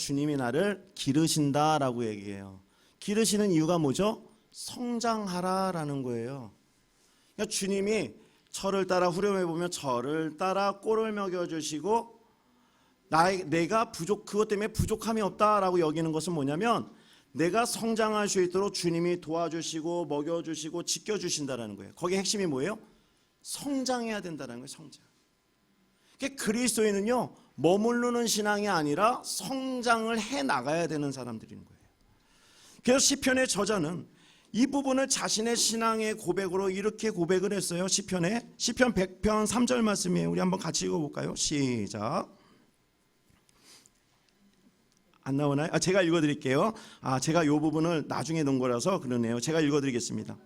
주님이 나를 기르신다라고 얘기해요. 기르시는 이유가 뭐죠? 성장하라라는 거예요. 그러니까 주님이 철을 따라 후렴에 보면 철을 따라 꼴을 먹여주시고 내가 그것 때문에 부족함이 없다라고 여기는 것은 뭐냐면 내가 성장할 수 있도록 주님이 도와주시고 먹여주시고 지켜주신다라는 거예요. 거기에 핵심이 뭐예요? 성장해야 된다는 거예요. 성장. 그러니까 그리스도인은요 머무르는 신앙이 아니라 성장을 해나가야 되는 사람들인 거예요. 그래서 시편의 저자는 이 부분을 자신의 신앙의 고백으로 이렇게 고백을 했어요. 시편 100편 3절 말씀이에요. 우리 한번 같이 읽어볼까요? 시작. 안 나오나요? 제가 읽어드릴게요. 제가 이 부분을 나중에 넣은 거라서 그러네요. 제가 읽어드리겠습니다.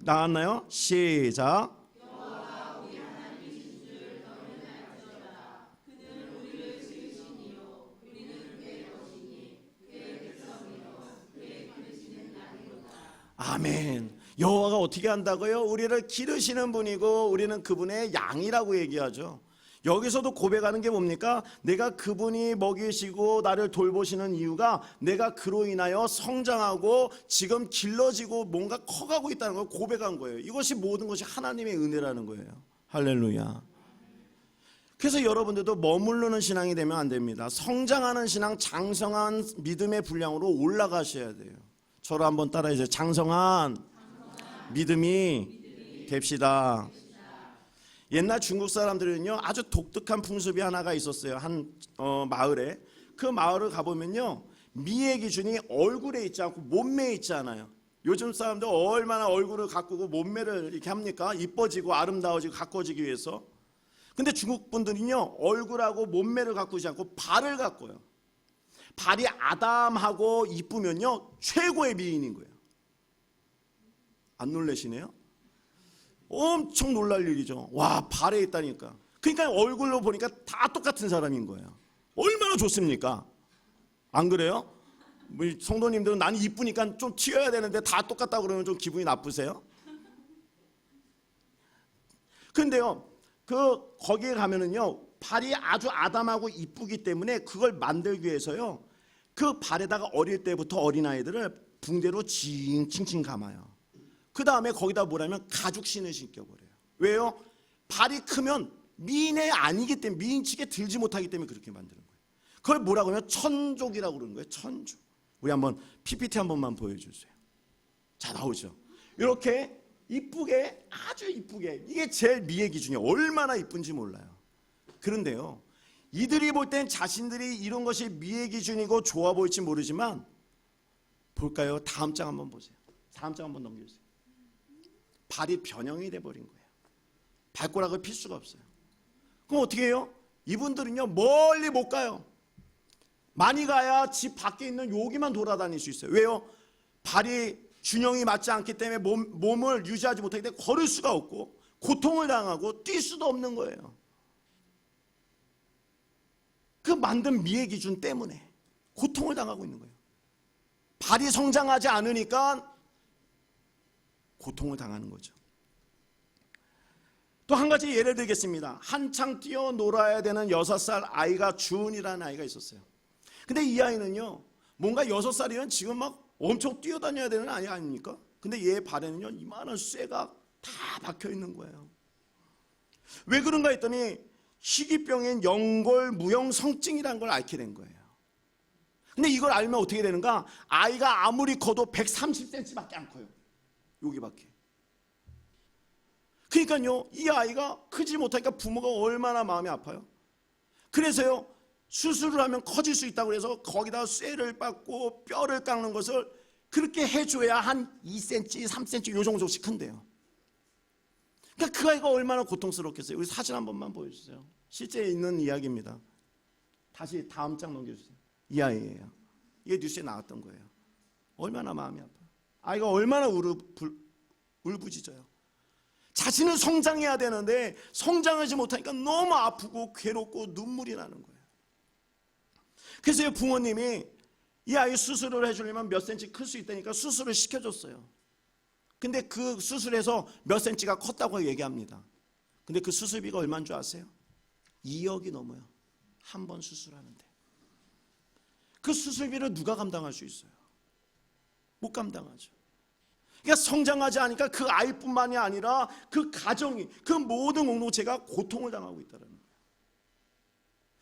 나왔나요? 시작. 아멘. 여호와가 어떻게 한다고요? 우리를 기르시는 분이고 우리는 그분의 양이라고 얘기하죠. 여기서도 고백하는 게 뭡니까? 내가 그분이 먹이시고 나를 돌보시는 이유가 내가 그로 인하여 성장하고 지금 길러지고 뭔가 커가고 있다는 걸 고백한 거예요. 이것이 모든 것이 하나님의 은혜라는 거예요. 할렐루야. 그래서 여러분들도 머무르는 신앙이 되면 안 됩니다. 성장하는 신앙, 장성한 믿음의 분량으로 올라가셔야 돼요. 저를 한번 따라해주세요. 장성한 믿음이 됩시다. 옛날 중국 사람들은요 아주 독특한 풍습이 하나가 있었어요. 한 마을에. 그 마을을 가보면요 미의 기준이 얼굴에 있지 않고 몸매에 있지 않아요. 요즘 사람들 얼마나 얼굴을 가꾸고 몸매를 이렇게 합니까? 이뻐지고 아름다워지고 가꿔지기 위해서. 근데 중국 분들은요 얼굴하고 몸매를 가꾸지 않고 발을 가꿔요. 발이 아담하고 이쁘면요 최고의 미인인 거예요. 안 놀라시네요? 엄청 놀랄 일이죠. 와, 발에 있다니까. 그러니까 얼굴로 보니까 다 똑같은 사람인 거예요. 얼마나 좋습니까? 안 그래요? 성도님들은 나는 이쁘니까 좀 튀어야 되는데 다 똑같다고 그러면 좀 기분이 나쁘세요? 근데요 거기에 가면은요 발이 아주 아담하고 이쁘기 때문에 그걸 만들기 위해서요 그 발에다가 어릴 때부터 어린아이들을 붕대로 칭칭 감아요. 그 다음에 거기다 뭐라면 가죽신을 신겨버려요. 왜요? 발이 크면 미인이 아니기 때문에 미인치게 들지 못하기 때문에 그렇게 만드는 거예요. 그걸 뭐라고 하면 천족이라고 그러는 거예요. 천족. 우리 한번 PPT 한 번만 보여주세요. 자, 나오죠. 이렇게 이쁘게 아주 이쁘게 이게 제일 미의 기준이에요. 얼마나 이쁜지 몰라요. 그런데요 이들이 볼 땐 자신들이 이런 것이 미의 기준이고 좋아 보일지 모르지만 볼까요? 다음 장 한번 보세요. 다음 장 한번 넘겨주세요. 발이 변형이 돼버린 거예요. 발가락을 필 수가 없어요. 그럼 어떻게 해요? 이분들은요 멀리 못 가요. 많이 가야 집 밖에 있는 여기만 돌아다닐 수 있어요. 왜요? 발이 균형이 맞지 않기 때문에 몸을 유지하지 못하기 때문에 걸을 수가 없고 고통을 당하고 뛸 수도 없는 거예요. 그 만든 미의 기준 때문에 고통을 당하고 있는 거예요. 발이 성장하지 않으니까 고통을 당하는 거죠. 또 한 가지 예를 들겠습니다. 한창 뛰어놀아야 되는 6살 아이가 주은이라는 아이가 있었어요. 근데 이 아이는요 뭔가 6살이면 지금 막 엄청 뛰어다녀야 되는 아이 아닙니까? 근데 얘 발에는요 이만한 쇠가 다 박혀 있는 거예요. 왜 그런가 했더니 희귀병인 영골무형성증이라는 걸 앓게 된 거예요. 근데 이걸 알면 어떻게 되는가? 아이가 아무리 커도 130cm밖에 안 커요. 여기밖에. 그러니까요 이 아이가 크지 못하니까 부모가 얼마나 마음이 아파요. 그래서요 수술을 하면 커질 수 있다고 해서 거기다 쇠를 빻고 뼈를 깎는 것을 그렇게 해줘야 한 2cm 3cm 요 정도씩 큰대요. 그러니까 그 아이가 얼마나 고통스럽겠어요. 우리 사진 한 번만 보여주세요. 실제 있는 이야기입니다. 다시 다음 장 넘겨주세요. 이 아이예요. 이게 뉴스에 나왔던 거예요. 얼마나 마음이 아파요. 아이가 얼마나 울부짖어요. 자신은 성장해야 되는데 성장하지 못하니까 너무 아프고 괴롭고 눈물이 나는 거예요. 그래서 부모님이 이 아이 수술을 해주려면 몇 cm 클 수 있다니까 수술을 시켜줬어요. 근데 그 수술에서 몇 cm가 컸다고 얘기합니다. 근데 그 수술비가 얼마인 줄 아세요? 2억이 넘어요. 한 번 수술하는데. 그 수술비를 누가 감당할 수 있어요? 못 감당하죠. 그러니까 성장하지 않으니까 그 아이뿐만이 아니라 그 가정이, 그 모든 공동체가 고통을 당하고 있다는 거예요.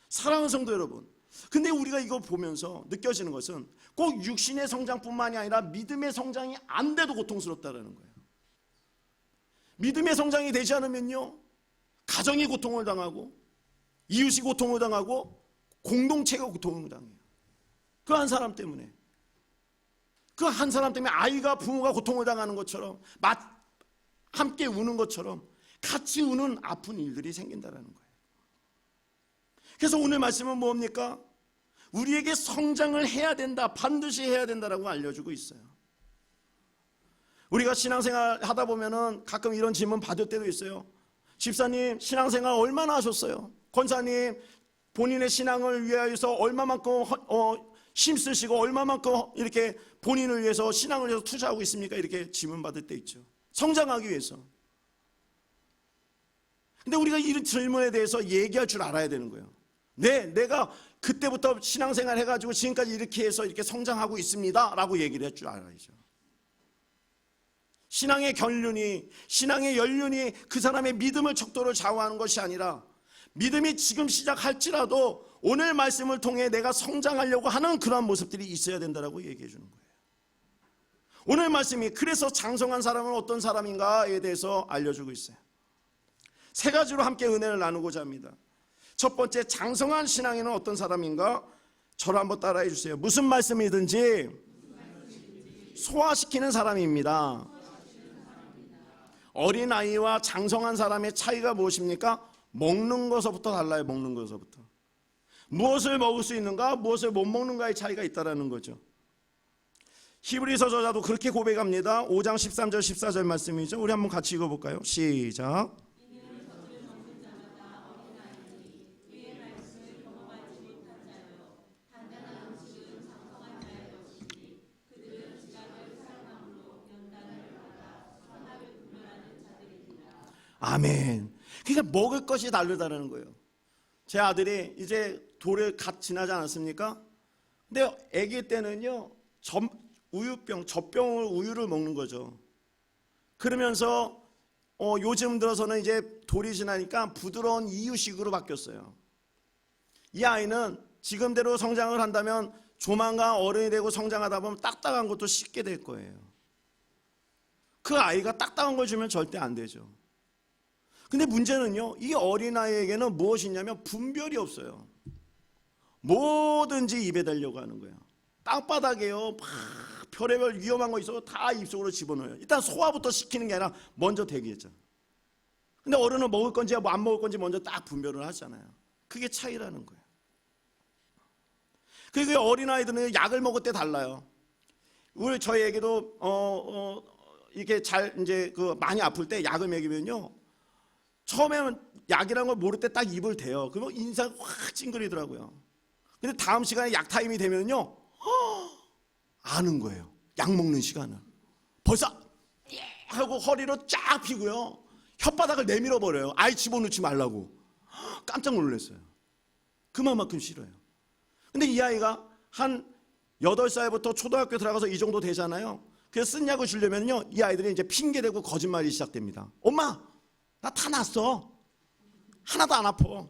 사랑하는 성도 여러분, 근데 우리가 이거 보면서 느껴지는 것은 꼭 육신의 성장뿐만이 아니라 믿음의 성장이 안 돼도 고통스럽다는 거예요. 믿음의 성장이 되지 않으면요, 가정이 고통을 당하고 이웃이 고통을 당하고 공동체가 고통을 당해요. 그 한 사람 때문에, 그 한 사람 때문에 아이가 부모가 고통을 당하는 것처럼, 함께 우는 것처럼 같이 우는 아픈 일들이 생긴다는 거예요. 그래서 오늘 말씀은 뭡니까? 우리에게 성장을 해야 된다, 반드시 해야 된다라고 알려주고 있어요. 우리가 신앙생활 하다 보면은 가끔 이런 질문 받을 때도 있어요. 집사님, 신앙생활 얼마나 하셨어요? 권사님, 본인의 신앙을 위하여서 얼마만큼 힘쓰시고 얼마만큼 이렇게 본인을 위해서, 신앙을 위해서 투자하고 있습니까? 이렇게 질문 받을 때 있죠. 성장하기 위해서. 근데 우리가 이런 질문에 대해서 얘기할 줄 알아야 되는 거예요. 네, 내가 그때부터 신앙생활 해가지고 지금까지 이렇게 해서 이렇게 성장하고 있습니다 라고 얘기를 할 줄 알아야죠. 신앙의 결륜이, 신앙의 연륜이 그 사람의 믿음을 척도로 좌우하는 것이 아니라, 믿음이 지금 시작할지라도 오늘 말씀을 통해 내가 성장하려고 하는 그러한 모습들이 있어야 된다고 얘기해 주는 거예요. 오늘 말씀이 그래서 장성한 사람은 어떤 사람인가에 대해서 알려주고 있어요. 세 가지로 함께 은혜를 나누고자 합니다. 첫 번째, 장성한 신앙인은 어떤 사람인가? 저를 한번 따라해 주세요. 무슨 말씀이든지 소화시키는 사람입니다. 어린아이와 장성한 사람의 차이가 무엇입니까? 먹는 것부터 달라요. 먹는 것부터. 무엇을 먹을 수 있는가, 무엇을 못 먹는가의 차이가 있다는 거죠. 히브리서 저자도 그렇게 고백합니다. 5장 13절 14절 말씀이죠. 우리 한번 같이 읽어볼까요? 시작. 아멘. 그러니까 먹을 것이 다르다는 거예요. 제 아들이 이제 돌을 갓 지나지 않았습니까? 근데 아기 때는요, 젖병을 우유를 먹는 거죠. 그러면서 요즘 들어서는 이제 돌이 지나니까 부드러운 이유식으로 바뀌었어요. 이 아이는 지금대로 성장을 한다면 조만간 어른이 되고 성장하다 보면 딱딱한 것도 씹게 될 거예요. 그 아이가 딱딱한 걸 주면 절대 안 되죠. 근데 문제는요, 이 어린아이에게는 무엇이 있냐면 분별이 없어요. 뭐든지 입에 대려고 하는 거예요. 땅바닥에요, 막 별의별 위험한 거 있어도 다 입속으로 집어넣어요. 일단 소화부터 시키는 게 아니라 먼저 대기했죠. 근데 어른은 먹을 건지 뭐 안 먹을 건지 먼저 딱 분별을 하잖아요. 그게 차이라는 거예요. 그리고 어린아이들은 약을 먹을 때 달라요. 우리 저희에게도 이게 이제 많이 아플 때 약을 먹이면요, 처음에는 약이라는 걸 모를 때 딱 입을 대요. 그러면 인상이 확 찡그리더라고요. 근데 다음 시간에 약 타임이 되면요, 아는 거예요. 약 먹는 시간을. 벌써 하고 허리로 쫙 피고요, 혓바닥을 내밀어 버려요. 아이 집어넣지 말라고. 깜짝 놀랐어요. 그만큼 싫어요. 근데 이 아이가 한 8살부터 초등학교 들어가서 이 정도 되잖아요. 그래서 쓴 약을 주려면요, 이 아이들이 이제 핑계대고 거짓말이 시작됩니다. 엄마, 나 다 났어. 하나도 안 아파.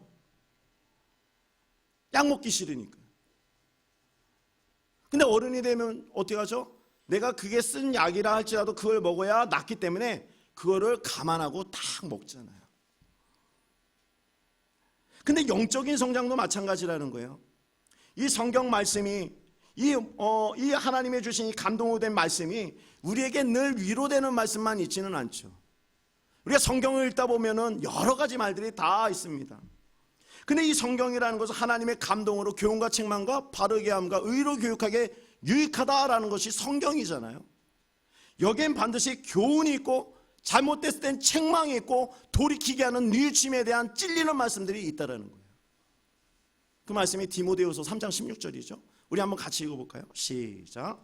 약 먹기 싫으니까. 근데 어른이 되면 어떻게 하죠? 내가 그게 쓴 약이라 할지라도 그걸 먹어야 낫기 때문에 그거를 감안하고 딱 먹잖아요. 근데 영적인 성장도 마찬가지라는 거예요. 이 성경 말씀이, 이 하나님의 주신 이 감동으로 된 말씀이 우리에게 늘 위로되는 말씀만 있지는 않죠. 우리가 성경을 읽다 보면은 여러 가지 말들이 다 있습니다. 근데 이 성경이라는 것은 하나님의 감동으로 교훈과 책망과 바르게 함과 의로 교육하게 유익하다라는 것이 성경이잖아요. 여기엔 반드시 교훈이 있고 잘못됐을 땐 책망이 있고 돌이키게 하는 뉘우침에 대한 찔리는 말씀들이 있다는 거예요. 그 말씀이 디모데후서 3장 16절이죠. 우리 한번 같이 읽어볼까요? 시작.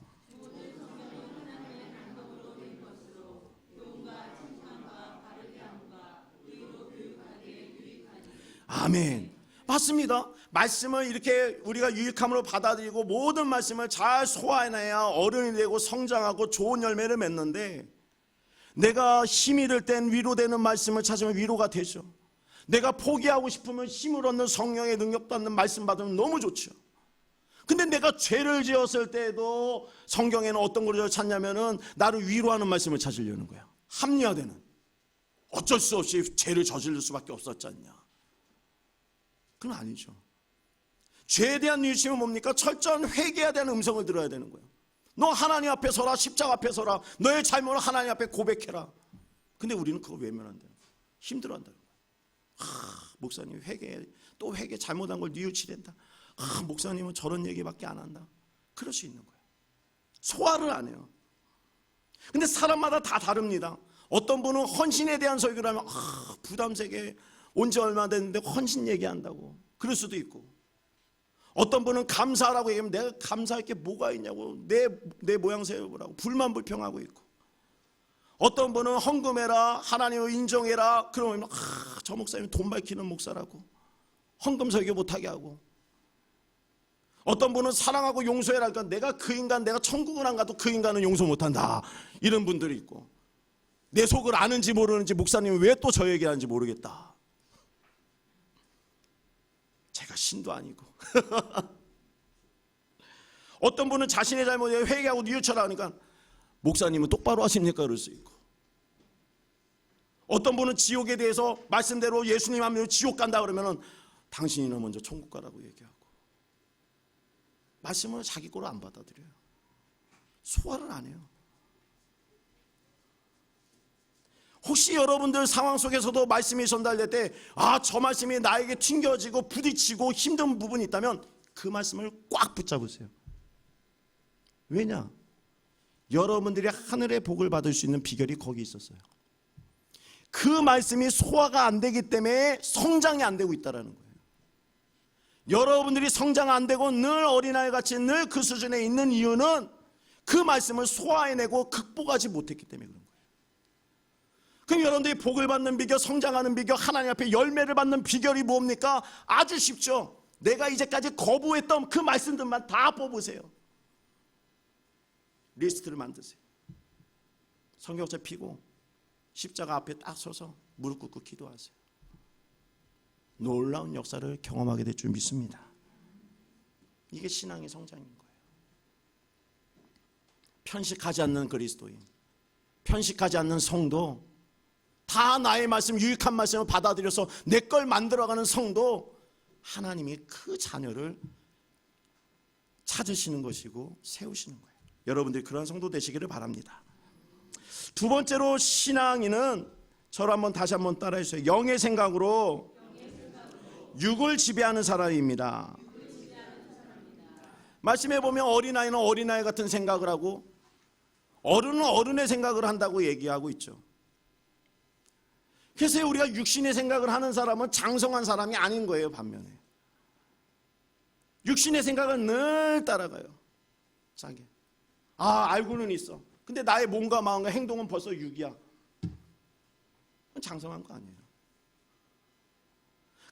아멘. 맞습니다. 말씀을 이렇게 우리가 유익함으로 받아들이고 모든 말씀을 잘 소화해내야 어른이 되고 성장하고 좋은 열매를 맺는데, 내가 힘이 들 땐 위로되는 말씀을 찾으면 위로가 되죠. 내가 포기하고 싶으면 힘을 얻는 성령의 능력 받는 말씀 받으면 너무 좋죠. 근데 내가 죄를 지었을 때에도 성경에는 어떤 걸 찾냐면은 나를 위로하는 말씀을 찾으려는 거야. 합리화되는. 어쩔 수 없이 죄를 저지를 수밖에 없었지 않냐. 그건 아니죠. 죄에 대한 뉘우침은 뭡니까? 철저한 회개해야 되는 음성을 들어야 되는 거예요. 너 하나님 앞에 서라, 십자가 앞에 서라, 너의 잘못을 하나님 앞에 고백해라. 근데 우리는 그걸 외면한다는 거예요. 힘들어한다는 거예요. 목사님 회개, 또 회개 잘못한 걸 뉘우치된다. 목사님은 저런 얘기밖에 안 한다. 그럴 수 있는 거예요. 소화를 안 해요. 근데 사람마다 다 다릅니다. 어떤 분은 헌신에 대한 설교를 하면 부담스럽게 온 지 얼마 됐는데 헌신 얘기한다고 그럴 수도 있고, 어떤 분은 감사하라고 얘기하면 내가 감사할 게 뭐가 있냐고 내 모양 세우라고 불만불평하고 있고, 어떤 분은 헌금해라, 하나님을 인정해라, 그러면 저 목사님 돈 밝히는 목사라고 헌금 설교 못하게 하고, 어떤 분은 사랑하고 용서해라, 그러니까 내가 그 인간, 내가 천국은 안 가도 그 인간은 용서 못한다, 이런 분들이 있고, 내 속을 아는지 모르는지 목사님이 왜 또 저 얘기하는지 모르겠다. 제가 신도 아니고. 어떤 분은 자신의 잘못에 회개하고 뉘우쳐라 하니까 목사님은 똑바로 하십니까? 그럴 수 있고, 어떤 분은 지옥에 대해서 말씀대로 예수님 하면 지옥 간다 그러면은 당신이나 먼저 천국 가라고 얘기하고, 말씀을 자기 거로 안 받아들여요. 소화를 안 해요. 혹시 여러분들 상황 속에서도 말씀이 전달될 때 저 말씀이 나에게 튕겨지고 부딪히고 힘든 부분이 있다면 그 말씀을 꽉 붙잡으세요. 왜냐? 여러분들이 하늘의 복을 받을 수 있는 비결이 거기 있었어요. 그 말씀이 소화가 안 되기 때문에 성장이 안 되고 있다는 거예요. 여러분들이 성장 안 되고 늘 어린아이같이 늘 그 수준에 있는 이유는 그 말씀을 소화해내고 극복하지 못했기 때문에 그런 거예요. 그럼 여러분들이 복을 받는 비결, 성장하는 비결, 하나님 앞에 열매를 받는 비결이 뭡니까? 아주 쉽죠. 내가 이제까지 거부했던 그 말씀들만 다 뽑으세요. 리스트를 만드세요. 성경책 펴고 십자가 앞에 딱 서서 무릎 꿇고 기도하세요. 놀라운 역사를 경험하게 될 줄 믿습니다. 이게 신앙의 성장인 거예요. 편식하지 않는 그리스도인, 편식하지 않는 성도, 다 나의 말씀, 유익한 말씀을 받아들여서 내 걸 만들어가는 성도, 하나님이 그 자녀를 찾으시는 것이고 세우시는 거예요. 여러분들이 그런 성도 되시기를 바랍니다. 두 번째로 신앙인은 저를 다시 한번 따라해 주세요. 영의 생각으로 육을 지배하는 사람입니다. 말씀해 보면 어린아이는 어린아이 같은 생각을 하고 어른은 어른의 생각을 한다고 얘기하고 있죠. 그래서 우리가 육신의 생각을 하는 사람은 장성한 사람이 아닌 거예요. 반면에 육신의 생각은 늘 따라가요. 자기 알고는 있어. 근데 나의 몸과 마음과 행동은 벌써 육이야. 그건 장성한 거 아니에요.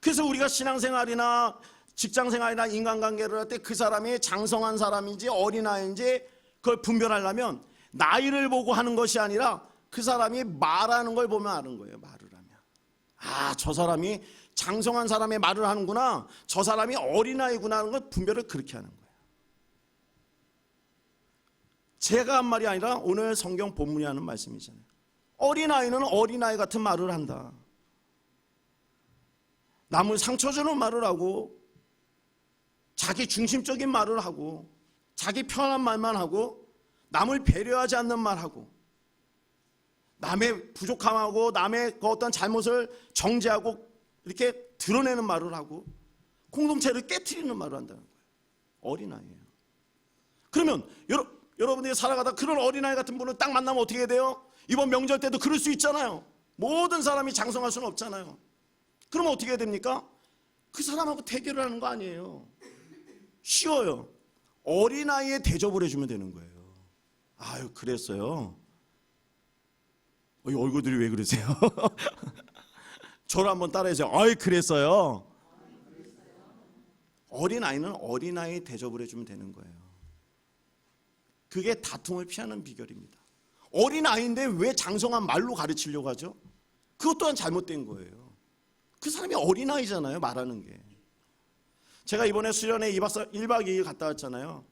그래서 우리가 신앙생활이나 직장생활이나 인간관계를 할 때 그 사람이 장성한 사람인지 어린아이인지 그걸 분별하려면 나이를 보고 하는 것이 아니라 그 사람이 말하는 걸 보면 아는 거예요. 말을 하면 저 사람이 장성한 사람의 말을 하는구나, 저 사람이 어린아이구나 하는 걸 분별을 그렇게 하는 거예요. 제가 한 말이 아니라 오늘 성경 본문이 하는 말씀이잖아요. 어린아이는 어린아이 같은 말을 한다. 남을 상처 주는 말을 하고 자기 중심적인 말을 하고 자기 편한 말만 하고 남을 배려하지 않는 말하고 남의 부족함하고 남의 그 어떤 잘못을 정죄하고 이렇게 드러내는 말을 하고 공동체를 깨트리는 말을 한다는 거예요. 어린아이예요. 그러면 여러분들이 살아가다 그런 어린아이 같은 분을 딱 만나면 어떻게 돼요? 이번 명절 때도 그럴 수 있잖아요. 모든 사람이 장성할 수는 없잖아요. 그러면 어떻게 해야 됩니까? 그 사람하고 대결을 하는 거 아니에요. 쉬워요. 어린아이에 대접을 해주면 되는 거예요. 아유, 그랬어요. 얼굴들이 왜 그러세요? 저를 한번 따라해주세요. 아이, 그랬어요. 어린아이는 어린아이 대접을 해주면 되는 거예요. 그게 다툼을 피하는 비결입니다. 어린아이인데 왜 장성한 말로 가르치려고 하죠? 그것 또한 잘못된 거예요. 그 사람이 어린아이잖아요, 말하는 게. 제가 이번에 수련회 1박 2일 갔다 왔잖아요.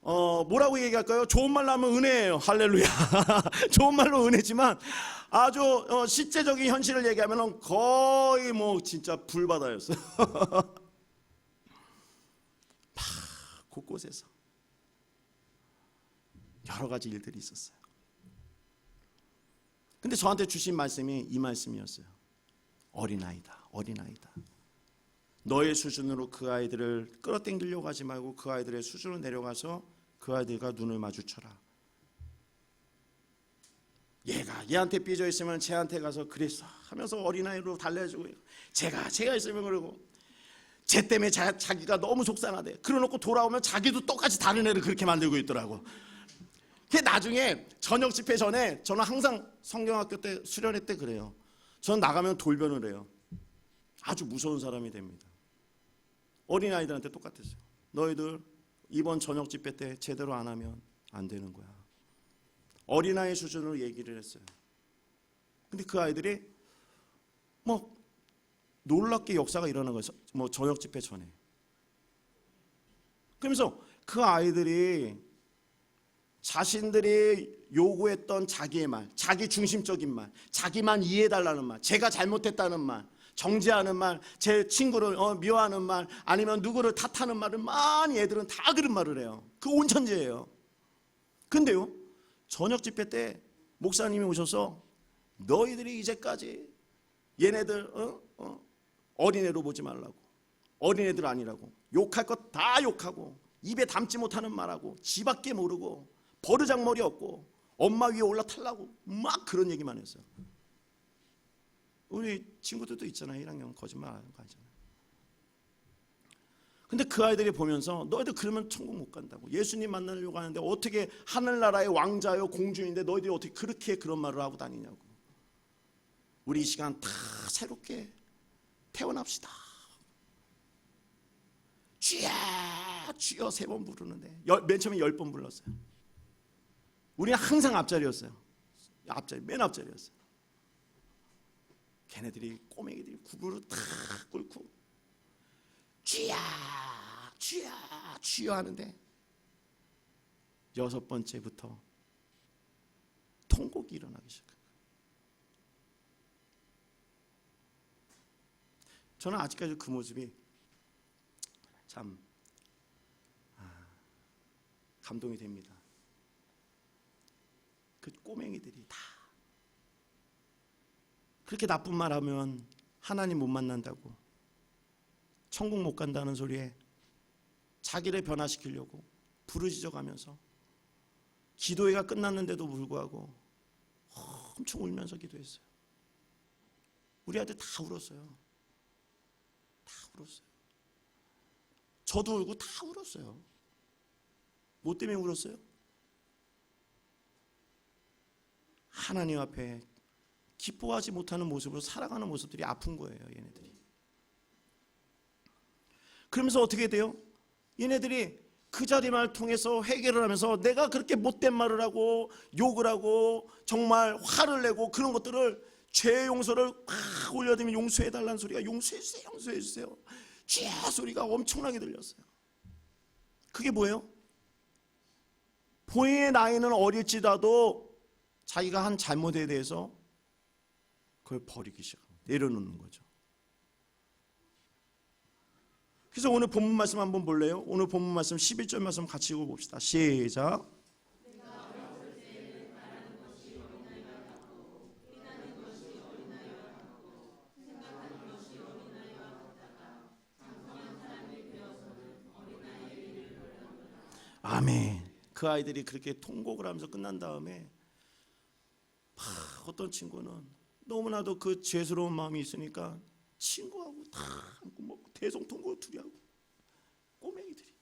뭐라고 얘기할까요? 좋은 말로 하면 은혜예요. 할렐루야. 좋은 말로 은혜지만 아주 실제적인 현실을 얘기하면 거의 뭐 진짜 불바다였어요. 곳곳에서 여러 가지 일들이 있었어요. 근데 저한테 주신 말씀이 이 말씀이었어요. 어린아이다, 어린아이다. 너의 수준으로 그 아이들을 끌어당기려고 하지 말고 그 아이들의 수준으로 내려가서 그 아이들과 눈을 마주쳐라. 얘한테 삐져 있으면 쟤한테 가서 그랬어 하면서 어린아이로 달래주고, 제가 있으면 그러고, 쟤 때문에 자기가 너무 속상하대. 그러놓고 돌아오면 자기도 똑같이 다른 애를 그렇게 만들고 있더라고. 그 나중에 저녁 집회 전에 저는 항상 성경학교 때 수련회 때 그래요. 저는 나가면 돌변을 해요. 아주 무서운 사람이 됩니다. 어린아이들한테 똑같았어요. 너희들 이번 저녁 집회 때 제대로 안 하면 안 되는 거야. 어린아이 수준으로 얘기를 했어요. 근데 그 아이들이 뭐 놀랍게 역사가 일어난 거예요. 뭐 저녁 집회 전에. 그러면서 그 아이들이 자신들이 요구했던 자기의 말, 자기 중심적인 말, 자기만 이해해달라는 말, 제가 잘못했다는 말, 정죄하는 말, 제 친구를 미워하는 말, 아니면 누구를 탓하는 말을 많이 애들은 다 그런 말을 해요. 그 온천지예요. 근데요, 저녁 집회 때 목사님이 오셔서 너희들이 이제까지 얘네들 어린애로 보지 말라고, 어린애들 아니라고, 욕할 것 다 욕하고 입에 담지 못하는 말하고 지밖에 모르고 버르장머리 없고 엄마 위에 올라타려고 막 그런 얘기만 했어요. 우리 친구들도 있잖아요. 1학년 거짓말하는 거 아니잖아요. 근데 그 아이들이 보면서 너희들 그러면 천국 못 간다고, 예수님 만나려고 하는데 어떻게 하늘나라의 왕자요 공주인데 너희들이 어떻게 그렇게 그런 말을 하고 다니냐고. 우리 이 시간 다 새롭게 태어납시다. 주야 주여 3번 부르는데 맨 처음에 10번 불렀어요. 우리는 항상 앞자리였어요. 맨 앞자리였어요. 걔네들이 꼬맹이들이 구부를 탁 꿇고 주야 주야 주여 하는데 6번째부터 통곡이 일어나기 시작해요. 저는 아직까지 그 모습이 참 감동이 됩니다. 그 꼬맹이들이 다 그렇게 나쁜 말 하면 하나님 못 만난다고, 천국 못 간다는 소리에 자기를 변화시키려고 부르짖어가면서 기도회가 끝났는데도 불구하고 엄청 울면서 기도했어요. 우리 아들 다 울었어요. 다 울었어요. 저도 울고 다 울었어요. 뭐 때문에 울었어요? 하나님 앞에 기뻐하지 못하는 모습으로 살아가는 모습들이 아픈 거예요, 얘네들이. 그러면서 어떻게 돼요? 얘네들이 그 자리만을 통해서 해결을 하면서 내가 그렇게 못된 말을 하고 욕을 하고 정말 화를 내고 그런 것들을 죄 용서를 막 올려드리면 용서해달라는 소리가 용서해주세요, 용서해주세요, 죄 소리가 엄청나게 들렸어요. 그게 뭐예요? 본인의 나이는 어릴지라도 자기가 한 잘못에 대해서 그걸 버리기 시작합니다. 내려놓는 거죠. 그래서 오늘 본문 말씀 한번 볼래요? 오늘 본문 말씀 11절 말씀 같이 읽어봅시다. 시작. 아멘. 그 아이들이 그렇게 통곡을 하면서 끝난 다음에 어떤 친구는 너무나도 그 죄스러운 마음이 있으니까 친구하고 다 안고 뭐 대성통곡 둘이 하고 꼬맹이들이.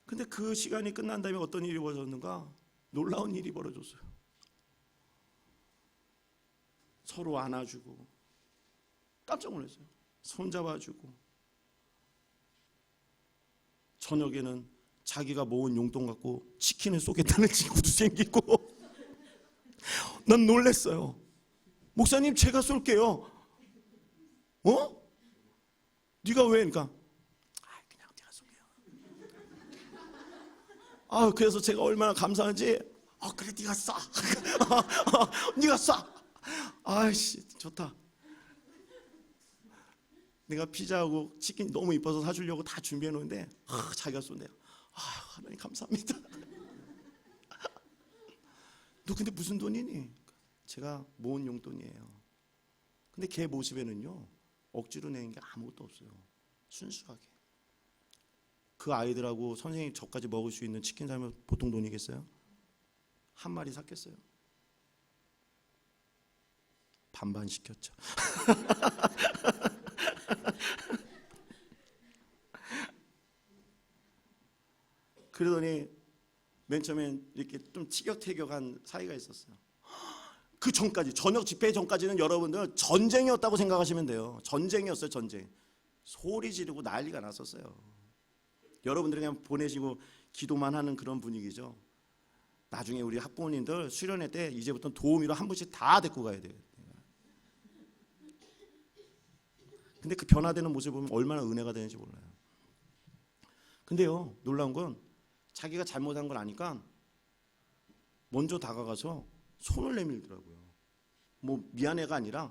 근데 그 시간이 끝난 다음에 어떤 일이 벌어졌는가? 놀라운 일이 벌어졌어요. 서로 안아주고 깜짝 놀랐어요. 손잡아주고 저녁에는 자기가 모은 용돈 갖고 치킨을 쏘겠다는 친구도 생기고 난 놀랐어요. 목사님 제가 쏠게요. 어? 네가 왜? 그러니까 그냥 네가 쏠게요. 그래서 제가 얼마나 감사한지 그래 네가 쏴. 네가 쏴. 아이씨 좋다. 내가 피자하고 치킨 너무 이뻐서 사주려고 다 준비해 놓은데 자기가 쏜대요. 하나님 감사합니다. 너 근데 무슨 돈이니? 제가 모은 용돈이에요. 근데 걔 모습에는요 억지로 내는 게 아무것도 없어요. 순수하게. 그 아이들하고 선생님이 저까지 먹을 수 있는 치킨 사면 보통 돈이겠어요? 한 마리 샀겠어요? 반반 시켰죠. 그러더니 맨 처음엔 이렇게 좀 티격태격한 사이가 있었어요. 그 전까지, 저녁 집회 전까지는 여러분들 전쟁이었다고 생각하시면 돼요. 전쟁이었어요. 전쟁. 소리 지르고 난리가 났었어요. 여러분들이 그냥 보내시고 기도만 하는 그런 분위기죠. 나중에 우리 학부모님들 수련회 때 이제부터 도우미로 한 분씩 다 데리고 가야 돼요. 근데 그 변화되는 모습을 보면 얼마나 은혜가 되는지 몰라요. 근데요 놀라운 건 자기가 잘못한 걸 아니까 먼저 다가가서 손을 내밀더라고요. 뭐 미안해가 아니라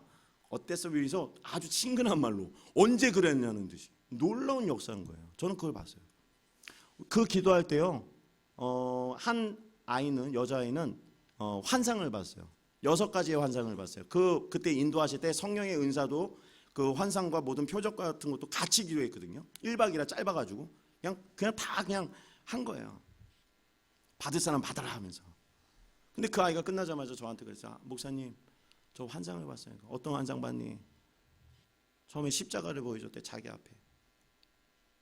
어땠어 위해서 아주 친근한 말로 언제 그랬냐는 듯이 놀라운 역사인 거예요. 저는 그걸 봤어요. 그 기도할 때요 한 아이는 여자아이는 환상을 봤어요. 6가지의 환상을 봤어요. 그때 인도하실 때 성령의 은사도 그 환상과 모든 표적 같은 것도 같이 기도했거든요. 1박이라 짧아가지고 그냥 다 그냥 한 거예요. 받을 사람 받아라 하면서. 근데 그 아이가 끝나자마자 저한테 그랬어요. 목사님 저 환상을 봤어요. 어떤 환상 봤니? 처음에 십자가를 보여줬대. 자기 앞에.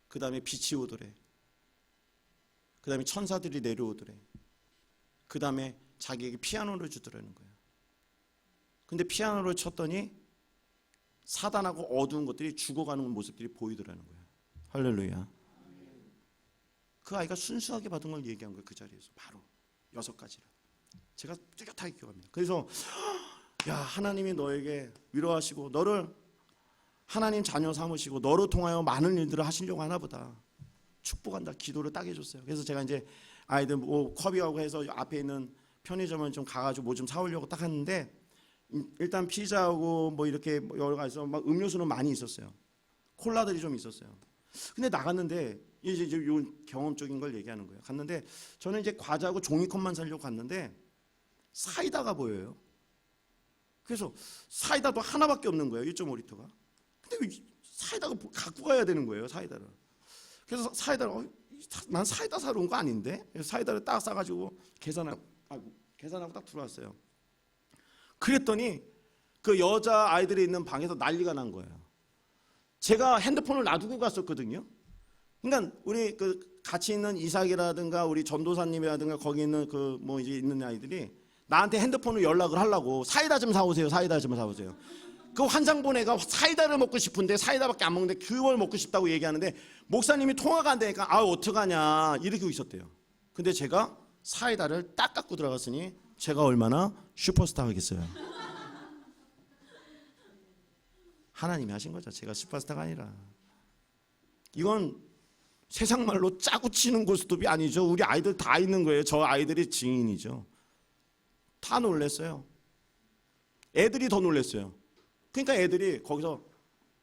그 다음에 빛이 오더래. 그 다음에 천사들이 내려오더래. 그 다음에 자기에게 피아노를 주더라는 거예요. 근데 피아노를 쳤더니 사단하고 어두운 것들이 죽어가는 모습들이 보이더라는 거예요. 할렐루야. 그 아이가 순수하게 받은 걸 얘기한 거예요. 그 자리에서 바로 6가지를. 제가 뚜렷하게 기억합니다. 그래서 야 하나님이 너에게 위로하시고 너를 하나님 자녀 삼으시고 너로 통하여 많은 일들을 하시려고 하나 보다. 축복한다. 기도를 딱 해줬어요. 그래서 제가 이제 아이들 뭐 컵이하고 해서 앞에 있는 편의점을 좀 가가지고 뭐 좀 사오려고 딱 했는데 일단 피자하고 뭐 이렇게 여러 가지 막 음료수는 많이 있었어요. 콜라들이 좀 있었어요. 근데 나갔는데 이제 요 경험적인 걸 얘기하는 거예요. 갔는데 저는 이제 과자하고 종이컵만 사려고 갔는데 사이다가 보여요. 그래서 사이다도 하나밖에 없는 거예요. 1.5리터가. 근데 사이다가 갖고 가야 되는 거예요. 사이다를. 그래서 사이다를 난 사이다 사러 온 거 아닌데? 그래서 사이다를 딱 싸가지고 계산하고 딱 들어왔어요. 그랬더니 그 여자 아이들이 있는 방에서 난리가 난 거예요. 제가 핸드폰을 놔두고 갔었거든요. 그러니까 우리 그 같이 있는 이삭이라든가 우리 전도사님이라든가 거기 있는 그 뭐 이제 있는 아이들이 나한테 핸드폰으로 연락을 하려고 사이다 좀 사오세요. 사이다 좀 사오세요. 그 환상 본 애가 사이다를 먹고 싶은데 사이다밖에 안 먹는데 그걸 먹고 싶다고 얘기하는데 목사님이 통화가 안 되니까 어떡하냐 이렇게 있었대요. 근데 제가 사이다를 딱 갖고 들어갔으니 제가 얼마나 슈퍼스타 하겠어요. 하나님이 하신 거죠. 제가 슈퍼스타가 아니라. 이건 세상 말로 짜고 치는 고스톱이 아니죠. 우리 아이들 다 있는 거예요. 저 아이들이 증인이죠. 다 놀랐어요. 애들이 더 놀랐어요. 그러니까 애들이 거기서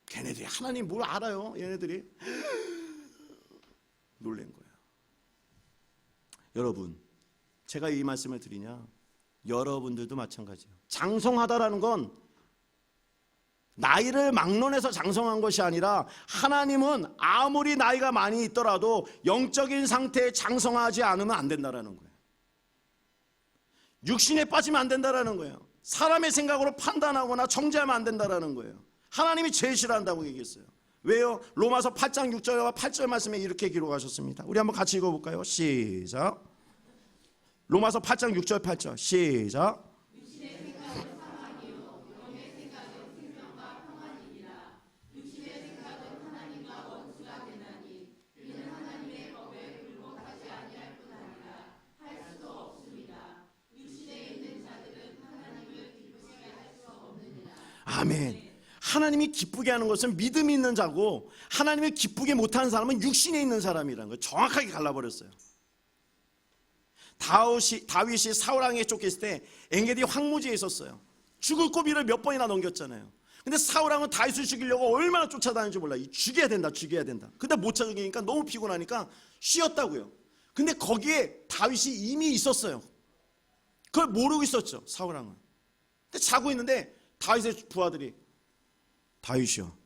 걔네들이 하나님 뭘 알아요. 얘네들이 놀란 거예요. 여러분 제가 이 말씀을 드리냐 여러분들도 마찬가지예요. 장성하다라는 건 나이를 막론해서 장성한 것이 아니라 하나님은 아무리 나이가 많이 있더라도 영적인 상태에 장성하지 않으면 안 된다라는 거예요. 육신에 빠지면 안 된다라는 거예요. 사람의 생각으로 판단하거나 정죄하면 안 된다라는 거예요. 하나님이 제일 싫어한다고 얘기했어요. 왜요? 로마서 8장 6절과 8절 말씀에 이렇게 기록하셨습니다. 우리 한번 같이 읽어볼까요? 시작. 로마서 8장 6절 8절 시작. 아멘. 하나님이 기쁘게 하는 것은 믿음이 있는 자고, 하나님을 기쁘게 못하는 사람은 육신에 있는 사람이라는 걸 정확하게 갈라버렸어요. 다윗이 사울왕에게 쫓겼을 때 엔게디 황무지에 있었어요. 죽을 고비를 몇 번이나 넘겼잖아요. 근데 사울왕은 다윗을 죽이려고 얼마나 쫓아다니는지 몰라요. 죽여야 된다. 근데 못 찾으니까 너무 피곤하니까 쉬었다고요. 근데 거기에 다윗이 이미 있었어요. 그걸 모르고 있었죠, 사울왕은. 근데 자고 있는데 다윗의 부하들이, 다윗이요,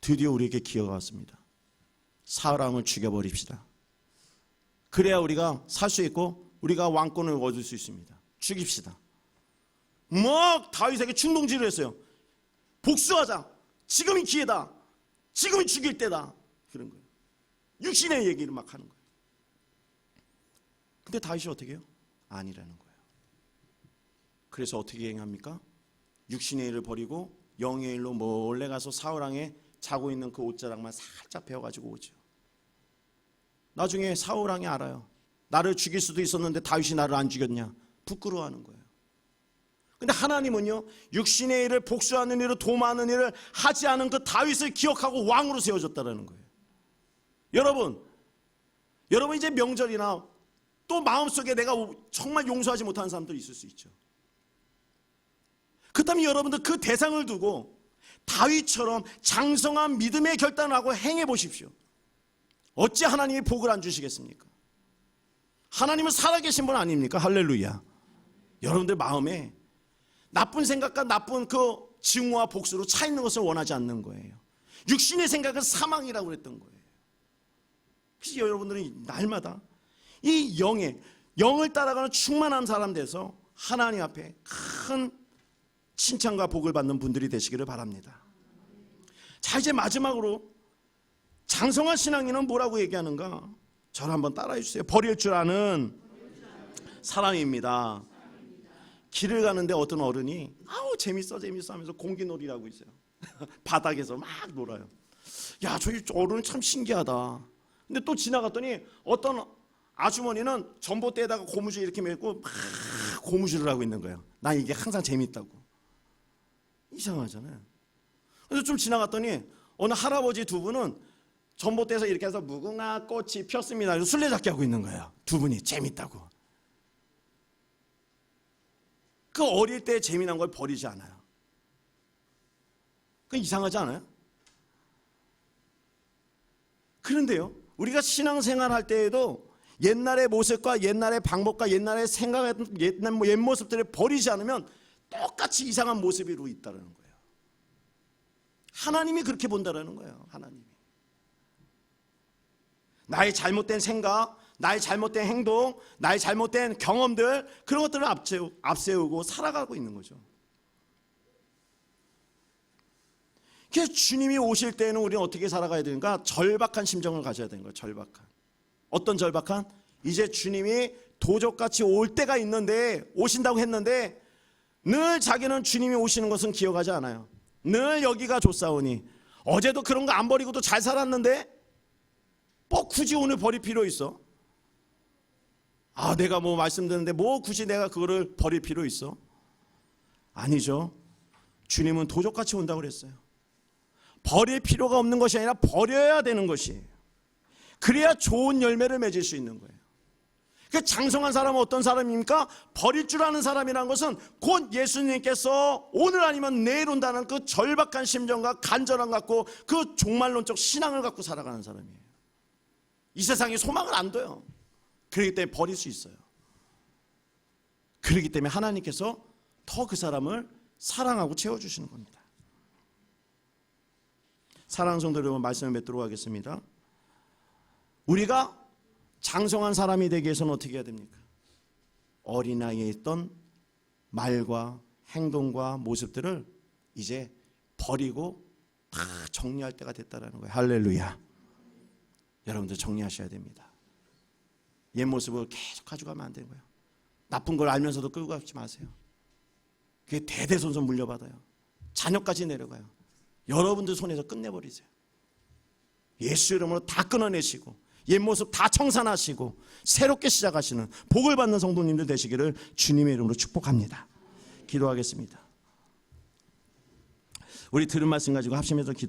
드디어 우리에게 기회가 왔습니다. 사울왕을 죽여버립시다. 그래야 우리가 살 수 있고 우리가 왕권을 얻을 수 있습니다. 죽입시다. 막 다윗에게 충동질을 했어요. 복수하자. 지금이 기회다. 지금이 죽일 때다. 그런 거예요. 육신의 얘기를 막 하는 거예요. 근데 다윗이 어떻게 해요? 아니라는 거예요. 그래서 어떻게 행합니까? 육신의 일을 버리고 영의 일로 몰래 가서 사울왕에 자고 있는 그 옷자락만 살짝 베어가지고 오죠. 나중에 사울왕이 알아요. 나를 죽일 수도 있었는데 다윗이 나를 안 죽였냐? 부끄러워하는 거예요. 근데 하나님은요, 육신의 일을, 복수하는 일을, 도모하는 일을 하지 않은 그 다윗을 기억하고 왕으로 세워줬다는 거예요. 여러분 이제 명절이나 또 마음속에 내가 정말 용서하지 못하는 사람들이 있을 수 있죠. 그렇다면 여러분들 그 대상을 두고 다윗처럼 장성한 믿음의 결단을 하고 행해 보십시오. 어찌 하나님이 복을 안 주시겠습니까? 하나님은 살아계신 분 아닙니까? 할렐루야. 여러분들 마음에 나쁜 생각과 나쁜 그 증오와 복수로 차 있는 것을 원하지 않는 거예요. 육신의 생각은 사망이라고 그랬던 거예요. 그래서 여러분들이 날마다 이 영을 따라가는 충만한 사람 돼서 하나님 앞에 큰 칭찬과 복을 받는 분들이 되시기를 바랍니다. 자, 이제 마지막으로 장성한 신앙인은 뭐라고 얘기하는가? 저를 한번 따라해 주세요. 버릴 줄 아는 사람입니다. 길을 가는데 어떤 어른이 아우 재밌어 하면서 공기놀이를 하고 있어요. 바닥에서 막 놀아요. 야, 저 어른은 참 신기하다. 근데 또 지나갔더니 어떤 아주머니는 전봇대에다가 고무줄 이렇게 메고 막 고무줄을 하고 있는 거예요. 난 이게 항상 재밌다고. 이상하잖아요. 그래서 좀 지나갔더니 어느 할아버지 두 분은 전봇대에서 이렇게 해서 무궁화 꽃이 폈습니다. 그래서 술래잡기 하고 있는 거예요. 두 분이 재밌다고. 그 어릴 때 재미난 걸 버리지 않아요. 그 이상하지 않아요? 그런데요, 우리가 신앙생활 할 때에도 옛날의 모습과 옛날의 방법과 옛날의 생각했던 옛 모습들을 버리지 않으면 똑같이 이상한 모습으로 있다는 거예요. 하나님이 그렇게 본다는 거예요. 하나님이 나의 잘못된 생각, 나의 잘못된 행동, 나의 잘못된 경험들, 그런 것들을 앞세우고 살아가고 있는 거죠. 그래서 주님이 오실 때는 우리는 어떻게 살아가야 되는가? 절박한 심정을 가져야 되는 거예요. 절박한. 어떤 절박한? 이제 주님이 도적같이 올 때가 있는데, 오신다고 했는데 늘 자기는 주님이 오시는 것은 기억하지 않아요. 늘 여기가 좋사오니 어제도 그런 거 안 버리고도 잘 살았는데 뭐 굳이 오늘 버릴 필요 있어? 아, 내가 뭐 말씀드렸는데 뭐 굳이 내가 그거를 버릴 필요 있어? 아니죠. 주님은 도적같이 온다고 그랬어요. 버릴 필요가 없는 것이 아니라 버려야 되는 것이에요. 그래야 좋은 열매를 맺을 수 있는 거예요. 그 장성한 사람은 어떤 사람입니까? 버릴 줄 아는 사람이라는 것은 곧 예수님께서 오늘 아니면 내일 온다는 그 절박한 심정과 간절함 갖고 그 종말론적 신앙을 갖고 살아가는 사람이에요. 이 세상에 소망을 안 둬요. 그렇기 때문에 버릴 수 있어요. 그렇기 때문에 하나님께서 더 그 사람을 사랑하고 채워주시는 겁니다. 사랑하는 성도 여러분, 말씀을 맺도록 하겠습니다. 우리가 장성한 사람이 되기 위해서는 어떻게 해야 됩니까? 어린아이에 있던 말과 행동과 모습들을 이제 버리고 다 정리할 때가 됐다는 거예요. 할렐루야. 여러분들 정리하셔야 됩니다. 옛 모습을 계속 가져가면 안 되는 거예요. 나쁜 걸 알면서도 끌고 가지 마세요. 그게 대대손손 물려받아요. 자녀까지 내려가요. 여러분들 손에서 끝내버리세요. 예수 이름으로 다 끊어내시고 옛 모습 다 청산하시고 새롭게 시작하시는 복을 받는 성도님들 되시기를 주님의 이름으로 축복합니다. 기도하겠습니다. 우리 들은 말씀 가지고 합심해서